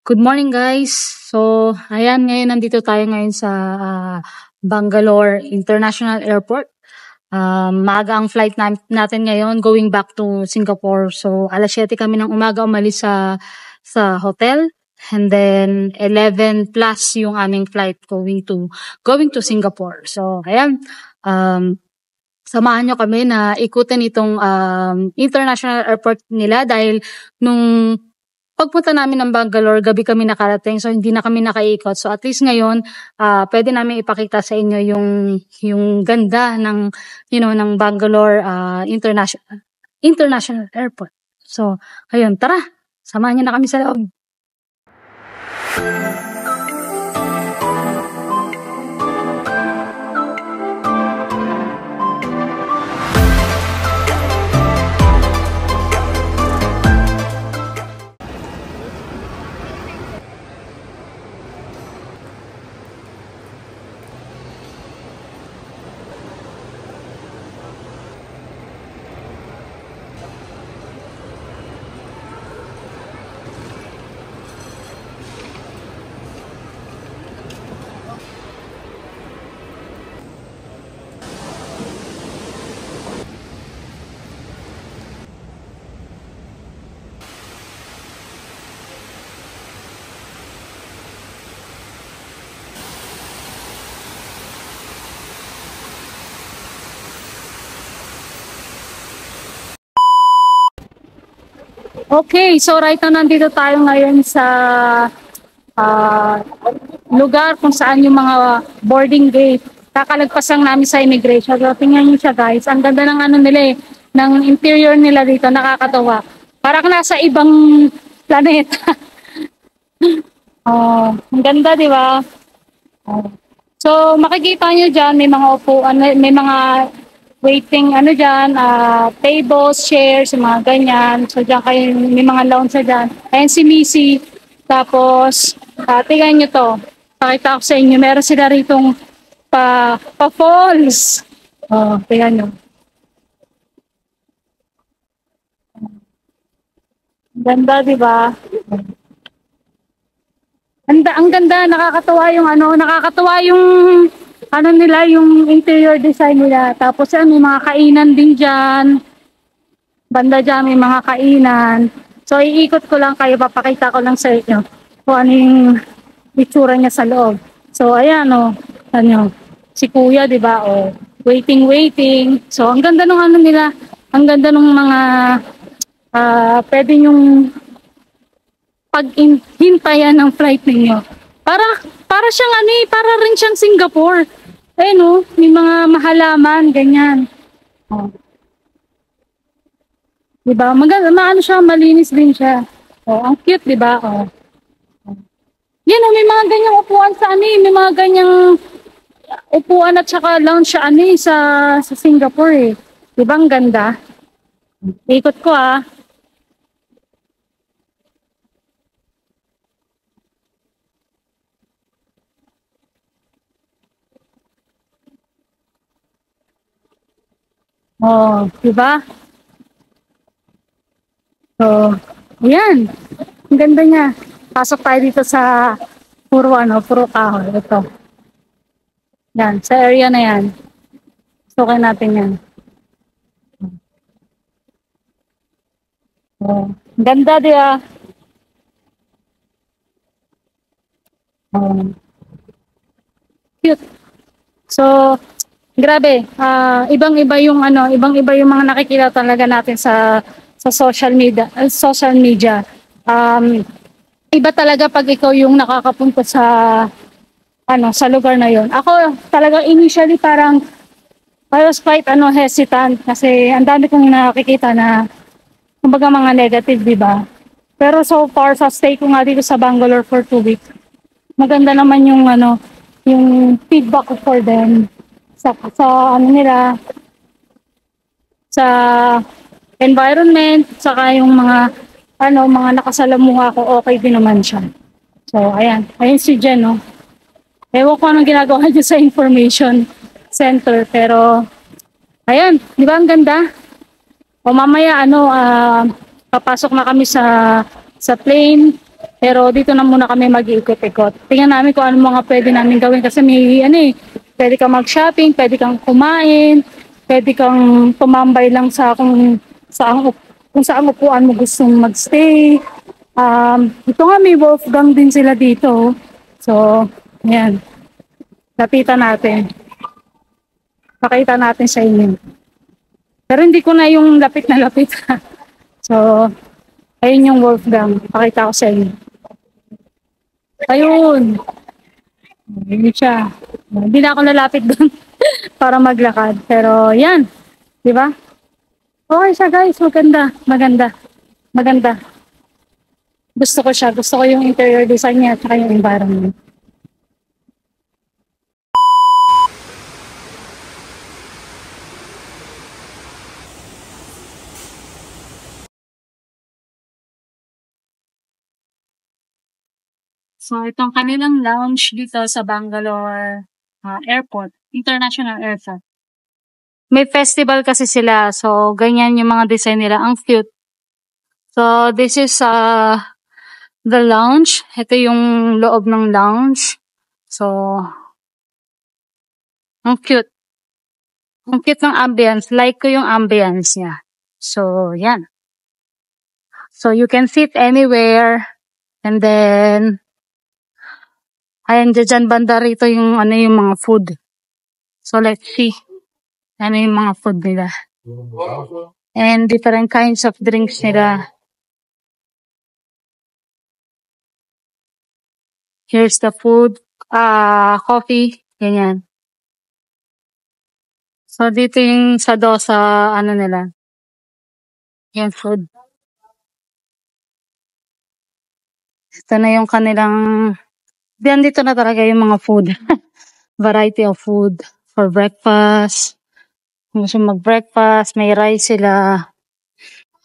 Good morning guys. So, ayan ngayon nandito tayo ngayon sa Bangalore International Airport. Maaga ang flight natin ngayon going back to Singapore. So, alas 7 kami ng umaga umalis sa hotel, and then 11 plus yung aming flight going to Singapore. So, ayan, samahan nyo kami na ikutin itong international airport nila dahil nung pagpunta namin ng Bangalore, gabi kami nakarating, so hindi na kami nakaikot. So at least ngayon, pwede namin ipakita sa inyo yung ganda ng Bangalore International Airport. So, ayun, tara, samahan niyo na kami sa loob. Okay, so right now nandito tayo ngayon sa lugar kung saan yung mga boarding gate. Kakalagpasan namin sa immigration. So, tingnan nyo siya guys. Ang ganda ng ano nila ng interior nila dito. Nakakatawa. Parang nasa ibang planeta. Ang ganda, di ba? So, makikita nyo dyan, may mga upuan, may mga waiting dyan, tables, chairs, mga ganyan. So, dyan kayo, may mga lounge dyan. Ayan si Missy. Tapos, tingnan nyo to. Pakita ko sa inyo, meron sila ritong pa-falls. Tingnan nyo. Ganda, di ba? Ang ganda, nakakatuwa yung nila, yung interior design nila. Tapos may mga kainan din dyan. Banda dyan, may mga kainan. So, iikot ko lang kayo, papakita ko lang sa inyo kung ano yung itsura niya sa loob. So, ayan si Kuya, di ba? Waiting. So, ang ganda ng nila. Ang ganda ng mga pwede yung paghintayan ng flight ninyo. Para siyang para rin siyang Singapore. May mga mahalaman, ganyan. Diba? Maano siya, malinis din siya. Ang cute, diba? Yan, may mga ganyang upuan sa may mga ganyang upuan at saka lounge sa Singapore Diba ang ganda? Ikot ko diba? So, ayan. Ang ganda niya. Pasok tayo dito sa puro kahoy. Ito. Yan, sa area na yan. Sukin natin yan. Ganda diba? Cute. So, grabe. Ibang-iba yung mga nakikita talaga natin sa social media. Iba talaga pag ikaw yung nakakapunta sa lugar na yon. Ako talaga initially parang I was quite hesitant kasi ang dami kong nakikita na kumbaga mga negative, di ba? Pero so far sa stay ko nga dito sa Bangalore for 2 weeks, maganda naman yung yung feedback ko for them sa nila, sa environment, saka yung mga nakasalamuha ko, okay din naman siya. So ayan si Jen, ewan ko anong ginagawa niya sa information center, pero ayan, di ba ang ganda? O mamaya papasok na kami sa plane. Pero dito na muna kami mag-iikot-ikot. Tingnan namin kung ano mga pwede namin gawin kasi may ano eh, pwede kang mag-shopping, pwede kang kumain, pwede kang tumambay lang sa kung saan upuan mo gustong magstay. Ito nga may Wolfgang din sila dito. So, yan. Lapitan natin. Pakita natin sa inyo. Pero hindi ko na yung lapit na lapit. So, ayun yung Wolfgang. Pakita ko sa inyo. Ayun. Ayun siya. Hindi na ako lalapit doon para maglakad. Pero yan. Di ba? Okay siya guys. Maganda. Maganda. Maganda. Gusto ko siya. Gusto ko yung interior design niya at saka yung environment. So, itong kanilang lounge dito sa Bangalore Airport, International Airport. May festival kasi sila, so ganyan yung mga design nila. Ang cute. So, this is the lounge. Ito yung loob ng lounge. So, ang cute. Ang cute ng ambience. Like ko yung ambience niya. So, yan. So, you can sit anywhere. And then, ayan, dyan banda rito yung, yung mga food. So, let's see. Ano yung mga food nila. And different kinds of drinks nila. Here's the food. Coffee. Ganyan. So, dito yung sa dosa, nila. Yung food. Ito na yung kanilang, dito na talaga yung mga food. Variety of food for breakfast. Kung gusto mag-breakfast, may rice sila.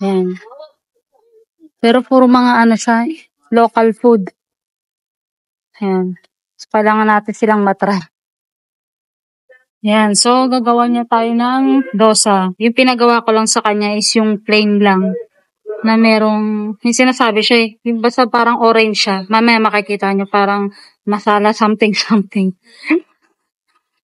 Yan. Pero puro mga siya, local food. Yan. So, kailangan natin silang matry. Yan. So, gagawa niya tayo ng dosa. Yung pinagawa ko lang sa kanya is yung plain lang. Na merong, yung sinasabi siya eh. Yung basta parang orange siya. Mamaya makikita niyo parang masala something something.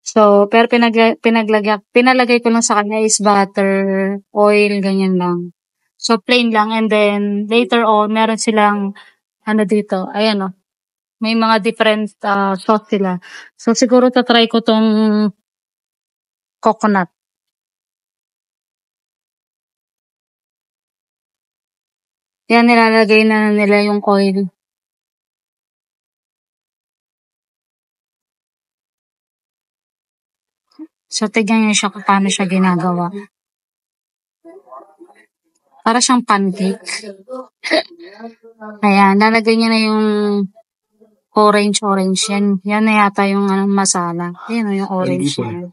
So, pero pinalagay ko lang sa kanya is butter, oil, ganyan lang. So, plain lang. And then, later on, meron silang, dito, ayan o. May mga different sauce sila. So, siguro tatry ko tong coconut. Yan, nilalagay na nila yung oil. So, tignan niyo siya kung paano siya ginagawa. Para siyang pancake. Ayan, lalagay niya na yung orange. Yan na yata yung masala. Ayan yung orange na.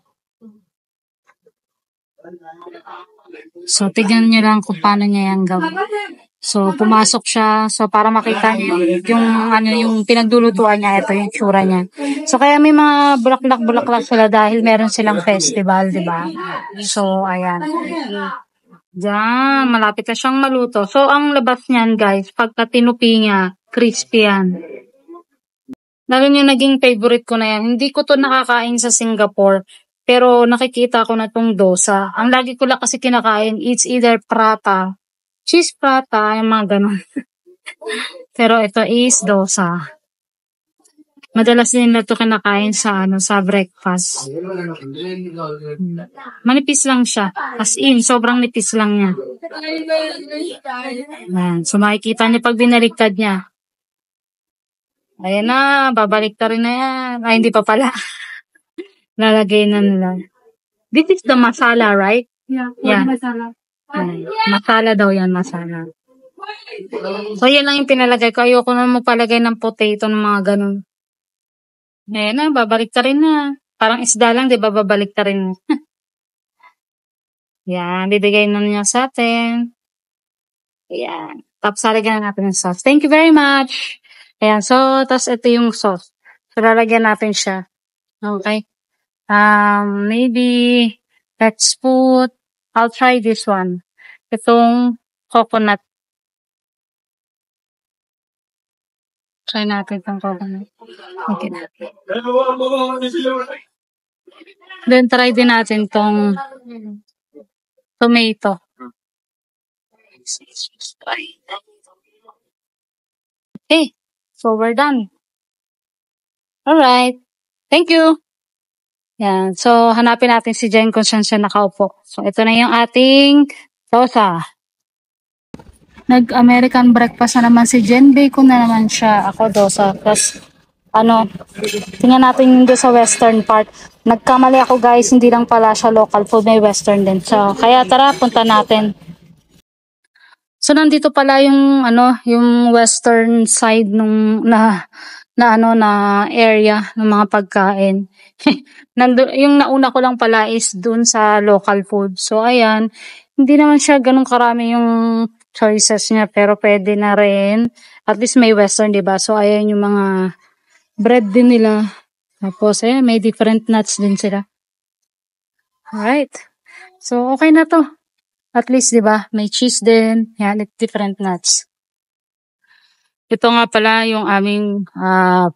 So, tignan niyo lang kung paano niya yan gawin. So, pumasok siya. So, para makita niyo yung pinaglulutuan niya, ito yung tsura niya. So, kaya may mga bulaklak sila dahil meron silang festival, di ba? So, ayan. Diyan, malapit na siyang maluto. So, ang labas niyan, guys, pagka tinupi niya, crispy yan. Lalo yung naging favorite ko na yan. Hindi ko to nakakain sa Singapore. Pero nakikita ko na tong dosa. Ang lagi ko lang kasi kinakain, it's either prata, cheese prata, yung mga ganun. Pero ito is dosa. Madalas din na ito kinakain sa breakfast. Manipis lang siya. As in, sobrang nipis lang niya. Ayan. So makikita niyo pag binaliktad niya. Ayan na, babaliktad rin na yan. Ay, hindi pa pala. Lalagay na nila. This is the masala, right? Yeah. Masala. Masala daw yan, masala. So, yan lang yung pinalagay ko. Ayoko na magpalagay ng potato ng mga ganun. Ayan na, babalik ta rin na. Parang isda lang, di ba? Babalik ta rin. Yan, bibigay na niya sa atin. Ayan. Tapos, lalagyan natin ng sauce. Thank you very much. Ayan, so, tapos ito yung sauce. So, lalagyan natin siya. Okay. Maybe, let's put, I'll try this one. Itong coconut. Try natin itong coconut. Okay na. Then try din natin itong tomato. Okay. So we're done. Alright. Thank you. Yan. So, hanapin natin si Jen kung saan siya nakaupo. So, ito na yung ating dosa. Nag-American breakfast na naman si Jen. Bacon na naman siya. Ako dosa. Tapos, tingnan natin doon sa western part. Nagkamali ako guys. Hindi lang pala siya local food. May western din. So, kaya tara, punta natin. So, nandito pala yung, yung western side nung, na area ng mga pagkain. Yung nauna ko lang pala is dun sa local food. So, ayan. Hindi naman siya ganun karami yung choices niya. Pero pwede na rin. At least may western, diba? So, ayan yung mga bread din nila. Tapos, ayan, may different nuts din sila. Alright. So, okay na to. At least, diba? May cheese din. Yan, different nuts. Ito nga pala yung aming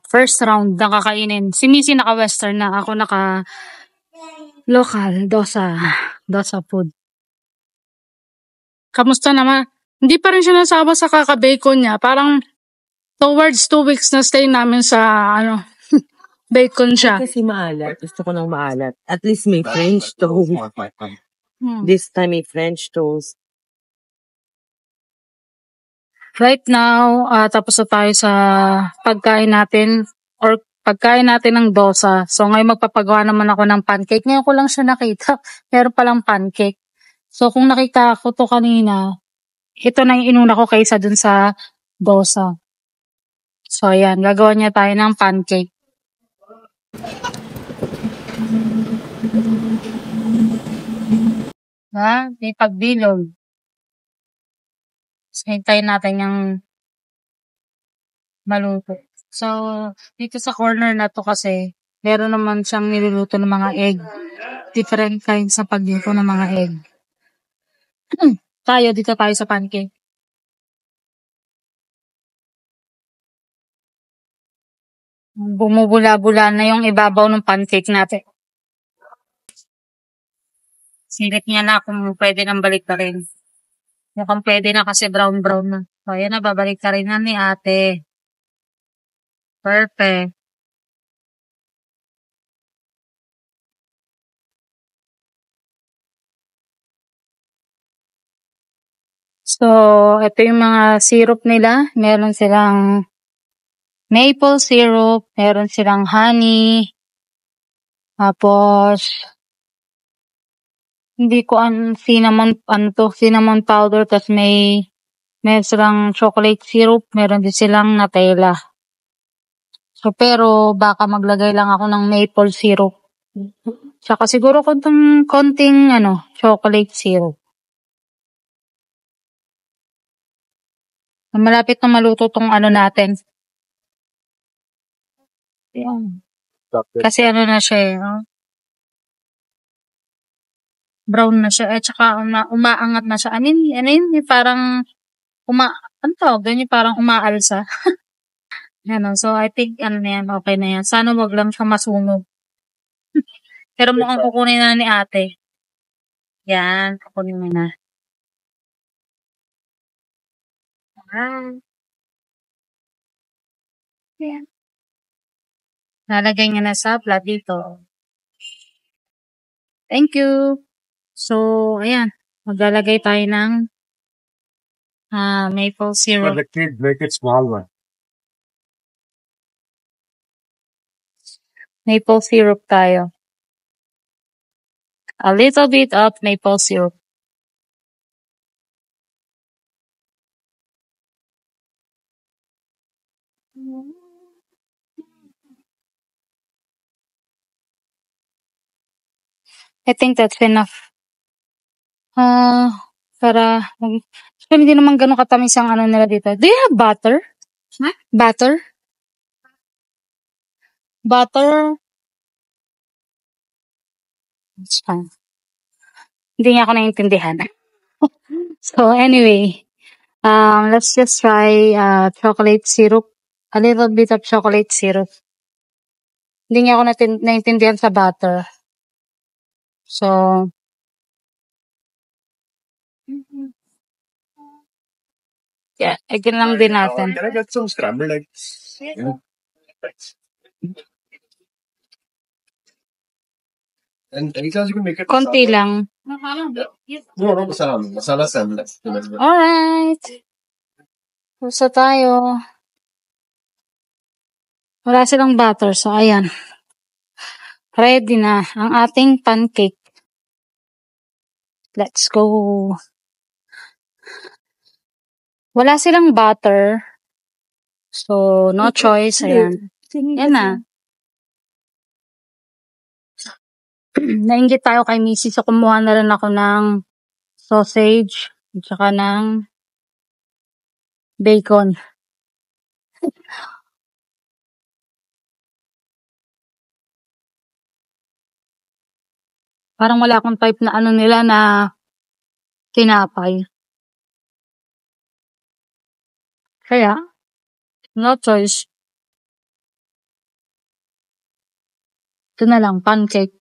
first round na kakainin. Si Missy naka-western na. Ako naka-local. Dosa food. Kamusta naman? Hindi pa rin siya nasama sa kaka-bacon niya. Parang towards 2 weeks na stay namin sa bacon siya. Kasi maalat. Gusto ko ng maalat. At least may French toast. This time may French toast. Right now, tapos na tayo sa pagkain natin or pagkain natin ng dosa. So ngayon magpapagawa naman ako ng pancake. Ngayon ko lang siya nakita. Meron palang pancake. So kung nakita ko to kanina, ito na yung inuna ko kaysa dun sa dosa. So ayan, gagawa niya tayo ng pancake. May pagbilog. So, hintayin natin yung maluto. So, dito sa corner na to kasi, meron naman siyang niluluto ng mga egg. Different kinds sa pagluto ng mga egg. Dito tayo sa pancake. Bumubula-bula na yung ibabaw ng pancake natin. Silip niya na kung pwede nang balik na rin. Mukhang pwede na kasi brown-brown na. So, ayan na, babalik ka rin na ni ate. Perfect. So, ito yung mga syrup nila. Meron silang maple syrup, meron silang honey, tapos, hindi ko cinnamon powder, tapos meron silang chocolate syrup, meron din silang Nutella. So, pero baka maglagay lang ako ng maple syrup. Tsaka siguro konting chocolate syrup. Malapit na maluto tong natin. Ayan. Kasi na siya brown na siya. Tsaka umaangat na siya. Parang parang umaalsa. So, I think, okay na yan. Sana wag lang siya masunog. Pero mukhang kukunin na ni ate. Yan, kukunin mo na. Yan. Nalagay niya na sa plat dito. Thank you. So, ayan. Maglalagay tayo ng maple syrup. For the kid, make it small one. Maple syrup tayo. A little bit of maple syrup. I think that's enough. Para hindi naman ganun katamis ang nila dito. Do you have butter? Huh? Butter? Butter? It's fine. Hindi niya ako naiintindihan. So anyway, let's just try chocolate syrup. A little bit of chocolate syrup. Hindi niya ako naintindihan sa butter. So, yeah, egin lang din natin. Can I get some scrambled eggs? Yeah. Thanks. And any chance you can make it? Konti lang. No, no, masala. Masala sandwich. Alright. Pusa tayo. Wala silang butter. So, ayan. Ready na ang ating pancake. Let's go. Wala silang butter. So, no choice. Ayan. Yan na. Nainggit tayo kay Missy. So, kumuha na rin ako ng sausage. At saka ng bacon. Parang wala akong type na ano nila na tinapay. Kaya, no choice. Ito na lang, pancake.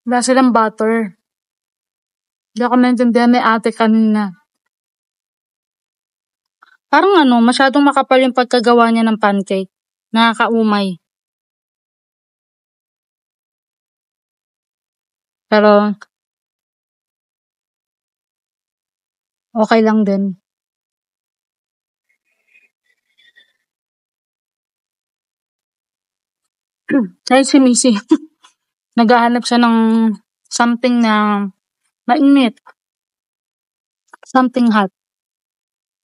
Wala silang butter. Hindi ako maintindihan may ate kanina. Parang ano, masyadong makapal yung pagkagawa niya ng pancake. Nakakaumay. Pero, okay lang din. Dahil si Missy, naghahanap siya ng something na mainit. Something hot.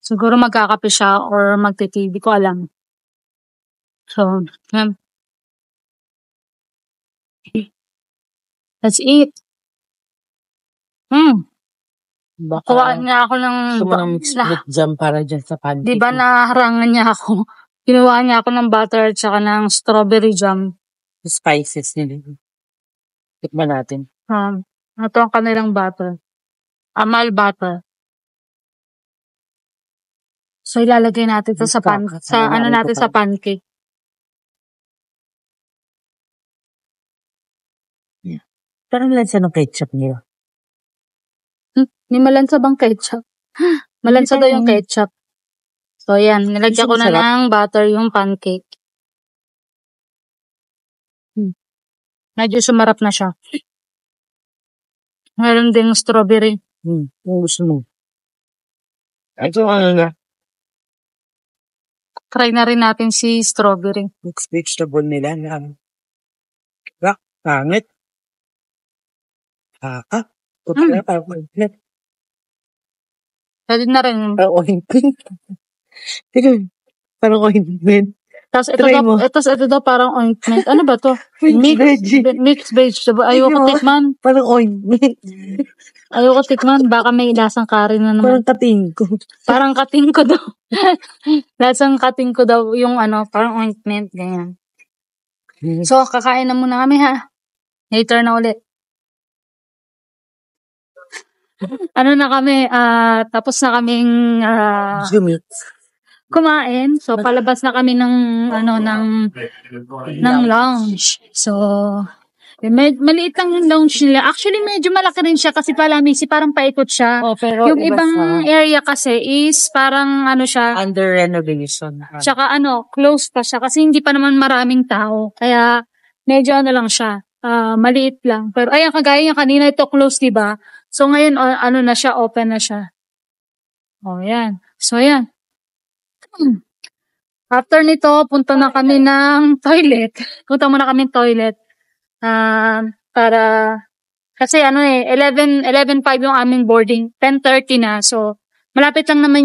Siguro magkakape siya or magte-tea. Di ko alam. So, yan. Let's eat. Baka Kuhaan niya ako ng... gusto mo ng mixed fruit jam para dyan sa pancake. Di ba naharangan niya ako? Kinuha niya ako ng butter at saka ng strawberry jam. Spices nila. Tikman natin. Ito ang kanilang butter. Amal butter. So, ilalagay natin ito sa sa pancake. Yeah. Parang lansa ng ketchup niya. May malansa bang ketchup? Malansa daw yung ketchup. So, yan. Nilagyan ko na ng butter yung pancake. Medyo sumarap na siya. Meron ding strawberry. Kung gusto mo. Ito ano na. Try na rin natin si strawberry. Mixed vegetable nila na. Pangit. Kaya parang ointment. Pwede na rin. Parang ointment. Parang ointment. Tapos ito daw parang ointment. Ano ba to? Mixed vegetable. Ayoko tikman. Parang ointment. Ayoko tikman. Baka may lasang curry na naman. Parang kating ko. Parang kating ko daw. Lasang kating ko daw yung parang ointment. Ganyan. So, kakain na muna kami ha. Later na ulit. Ano na kami, tapos na kaming kumain. So, palabas na kami ng lounge. So, maliit lang yung lounge nila. Actually, medyo malaki rin siya kasi parang paikot siya. Oh, pero yung ibang area kasi is parang siya. Under renovation. Tsaka closed pa siya kasi hindi pa naman maraming tao. Kaya, medyo lang siya. Maliit lang. Pero, ayan, kagaya niya kanina ito closed, diba? So, ngayon, na siya, open na siya. Oh, yan. So, yan. After nito, punta na kami ng toilet. Punta muna kami ng toilet. Para, kasi 11:05 yung aming boarding. 10:30 na. So, malapit lang naman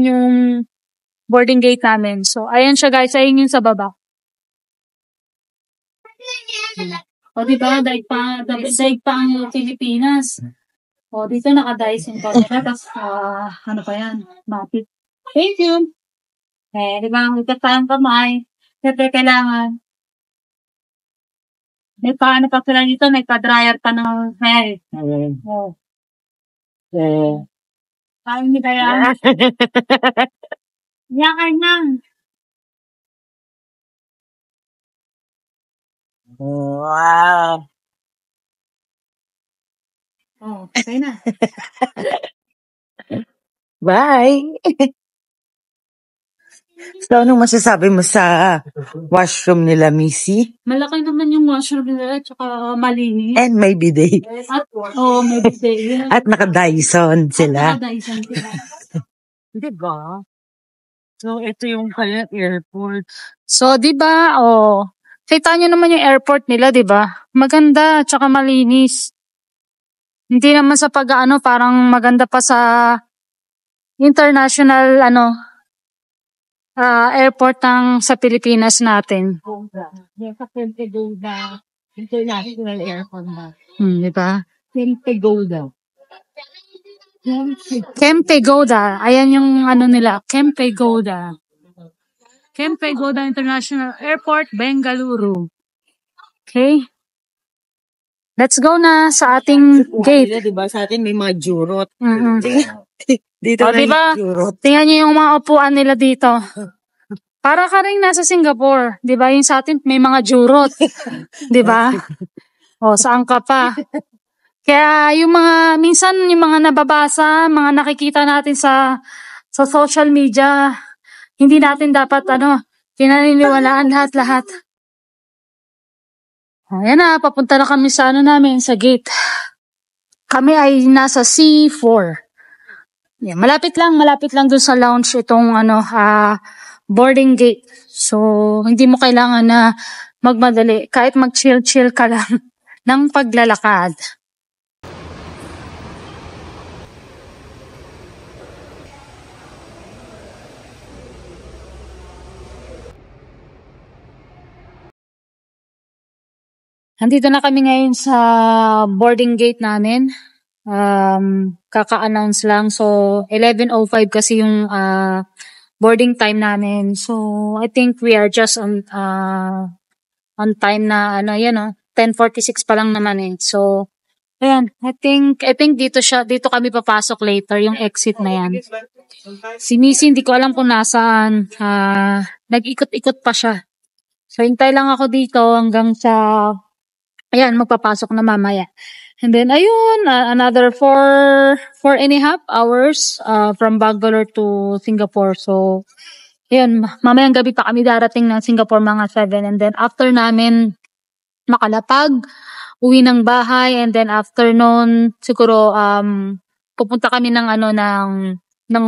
yung boarding gate namin. So, ayan siya guys. Ayun yung sa baba. O, diba? Daig pa ang Pilipinas. O, dito nakadice yung toilet. Tapos, pa yan? Mapit. Thank you. Diba? Huwag tayong kamay. Siyempre, kailangan. May pa sila dito. May pa-dryer pa ng hair. O. Parang hindi kaya. Yakan na. Wow. Oh, okay na. Bye. So, anong masasabi mo sa washroom nila, Missy? Malaki naman yung washroom nila at saka malinis. And may bidet. At, may bidet. At naka-Dyson sila. Dyson sila. Diba? So, ito yung kaya airport. So, di ba, kita nyo naman yung airport nila, di ba? Maganda, tsaka malinis. Hindi naman sa parang maganda pa sa international, airport sa Pilipinas natin. Sa Pentagoda International Airport na. Di ba? Pentagoda. Kempegoda. Ayan yung nila. Kempegoda. Kempegoda International Airport, Bengaluru. Okay? Let's go na sa ating gate. Diba sa atin may mga jurot. Dito O, diba? jurot. Tingnan nyo yung mga upuan nila dito. Para ka rin nasa Singapore. Diba? Yung sa atin may mga jurot. Diba? O, saan ka pa? Kaya yung minsan yung mga nababasa, mga nakikita natin sa social media, hindi natin dapat pinaniniwalaan lahat-lahat. Ayan na, papunta na kami sa namin, sa gate. Kami ay nasa C4. Yeah, malapit lang dun sa lounge itong boarding gate. So, hindi mo kailangan na magmadali. Kahit mag-chill-chill ka lang ng paglalakad. Nandito na kami ngayon sa boarding gate namin. Kaka-announce lang. So, 11:05 kasi yung boarding time namin. So, I think we are just on time na 10:46 pa lang naman eh. So, ayan, I think dito kami papasok later, yung exit na yan. Si Missy, hindi ko alam kung nasaan. Nag-ikot-ikot pa siya. So, hintay lang ako dito hanggang sa magpapasok na mamaya. And then, ayun, another 4.5 hours from Bangalore to Singapore. So, ayun, mamayang gabi pa kami darating ng Singapore mga 7. And then, after namin makalapag, uwi ng bahay. And then, after nun, siguro, pupunta kami ng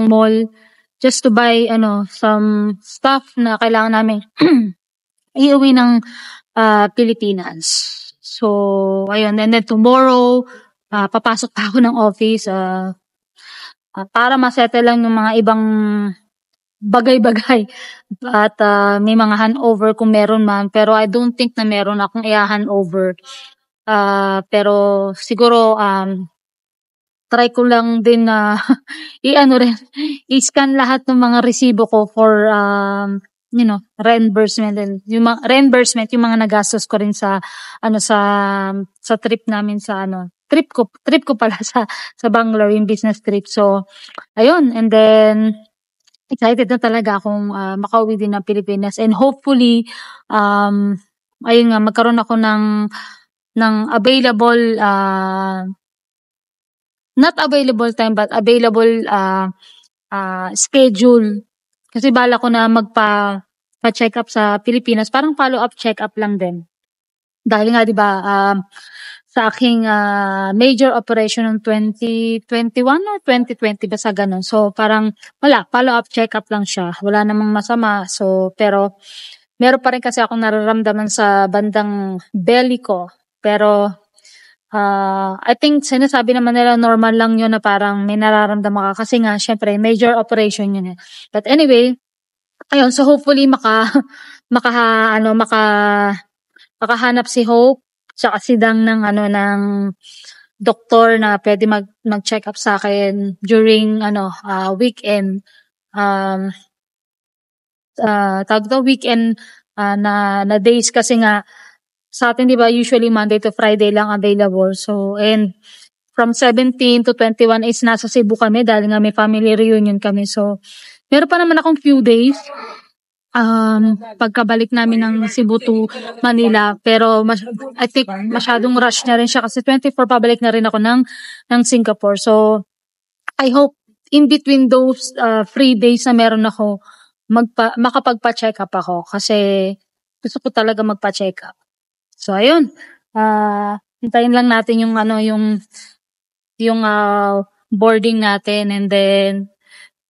mall just to buy, some stuff na kailangan namin iuwi ng Pilipinas. So, ayun. And then tomorrow, papasok pa ako ng office para masettle lang yung mga ibang bagay-bagay. At may mga handover kung meron man. Pero I don't think na meron akong i-handover. Pero siguro, try ko lang din na i-scan lahat ng mga resibo ko for reimbursement, and yung mga nagastos ko rin sa trip namin trip ko pala sa Bangalore, yung business trip. So ayun, and then excited na talaga akong makauwi din ng Pilipinas, and hopefully ayun nga, magkaroon ako ng available not available time but available schedule. Kasi bala ko na pa-check up sa Pilipinas, parang follow-up check-up lang din. Dahil nga 'di ba sa aking major operation ng 2021 or 2020 basta ganun. So parang follow-up check-up lang siya. Wala namang masama. So pero meron pa rin kasi akong nararamdaman sa bandang belly ko. Pero I think sinasabi naman nila normal lang yun na parang may nararamdaman ka kasi nga syempre major operation yun eh. But anyway, ayun, so hopefully makahanap si Hope tsaka si Dang ng doktor na pwede mag-check up sa akin during weekend. Weekend na days kasi nga sa atin 'di ba usually Monday to Friday lang available. So and from 17 to 21 is nasa Cebu kami dahil nga may family reunion kami. So, meron pa naman akong few days pagkabalik namin ng Cebu to Manila. Pero I think masyadong rush na rin siya kasi 24 pabalik na rin ako ng Singapore. So, I hope in between those 3 days na meron ako, makapagpa-check up ako kasi gusto ko talaga magpa-check up. So, ayun. Hintayin lang natin yung boarding natin and then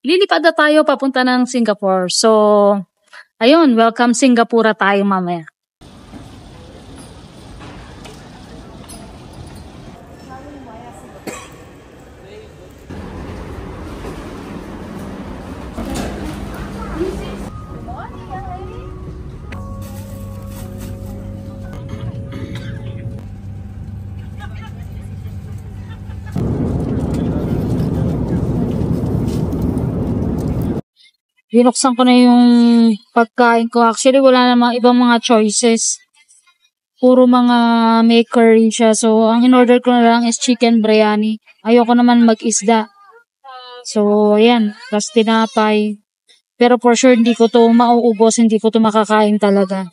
lilipad na tayo papunta ng Singapore. So, ayun, welcome Singapore tayo mamaya. Binuksan ko na yung pagkain ko. Actually, wala namang ibang mga choices. Puro mga may curry siya. So, ang in-order ko na lang is chicken biryani. Ayoko naman mag-isda. So, ayan. Tapos tinapay. Pero for sure, hindi ko to mauubos. Hindi ko to makakain talaga.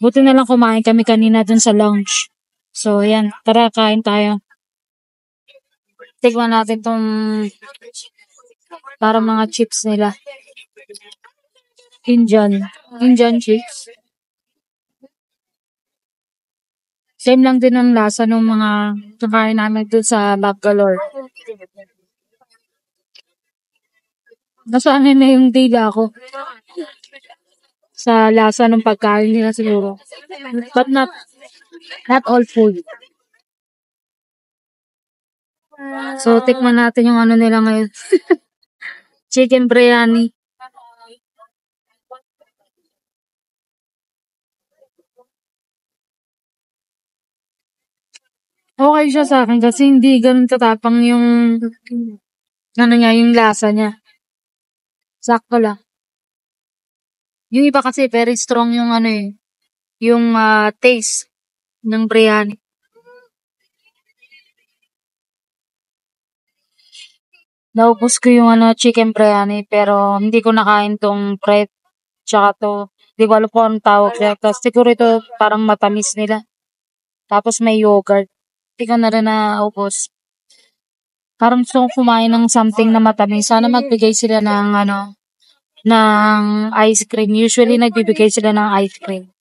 Buti na lang kumain kami kanina dun sa lounge. So, ayan. Tara, kain tayo. Tignan natin tong para mga chips nila. Indian chips. Same lang din ang lasa ng mga kakain namin dun sa Bangalore. Nasanay na yung dila ko sa lasa ng pagkain nila siguro. But not all food. So, tikman natin yung ano nila ngayon. Chicken biryani. Okay siya sa akin kasi hindi ganun katapang yung yung lasa niya. Sakto lang. Yung iba kasi very strong yung yung taste ng biryani. Naubos ko yung chicken biryani pero hindi ko nakain tong bread tsaka to. Di ko alam kung anong tawag niya. Tapos siguro ito parang matamis nila. Tapos may yogurt. Hindi ko na rin naubos. Parang gusto kong kumain ng something na matamis. Sana magbigay sila ng ng ice cream. Usually nagbibigay sila ng ice cream.